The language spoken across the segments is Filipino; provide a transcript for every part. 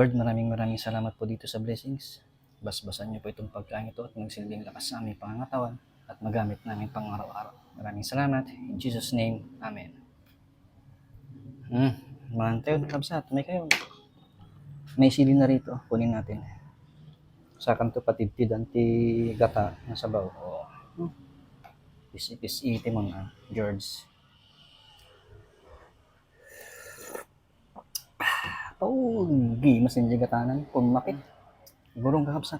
Lord, maraming salamat po dito sa blessings. Basbasan niyo po itong pagkain ito at magsilbing lakas sa aming pangangatawan at magamit namin pang araw-araw. Maraming salamat. In Jesus' name, Amen. Mantayo na kabsat. May sili na rito. Kunin natin. Sa kanto patidtidan ti gata na sabaw. Pis iti mo na, George. Gi masin di gatanan. Pumakit. Gurong kakabsat.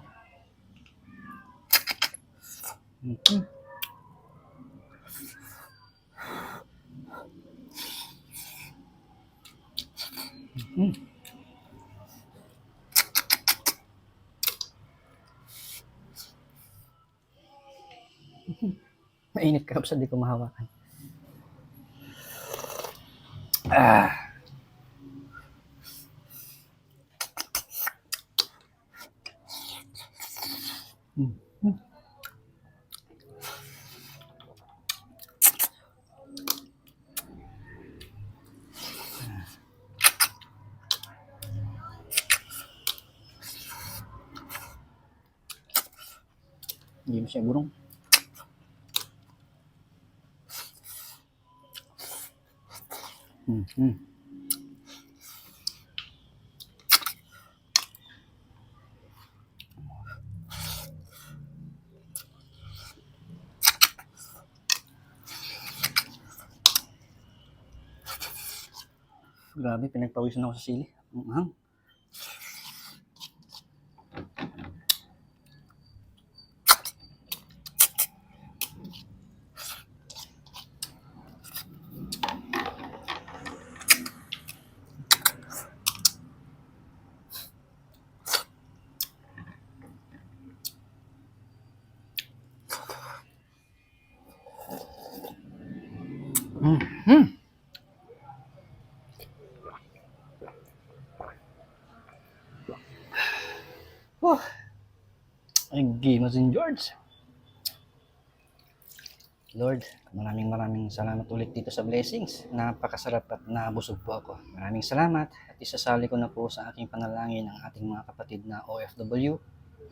Mainit kakabsat, di ko mahawakan. Hindi mo siya gurong. Grabe, pinagpawisan ako sa sili. Ay, Gimasin George. Lord, maraming salamat ulit dito sa blessings. Napakasarap at nabusog po ako. Maraming salamat at isasali ko na po sa aking panalangin ang ating mga kapatid na OFW.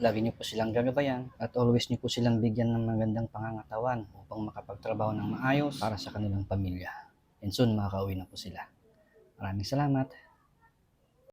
Lagi niyo po silang gagabayan at always niyo po silang bigyan ng magandang pangangatawan upang makapagtrabaho ng maayos para sa kanilang pamilya. And soon makakauwi na po sila. Maraming salamat.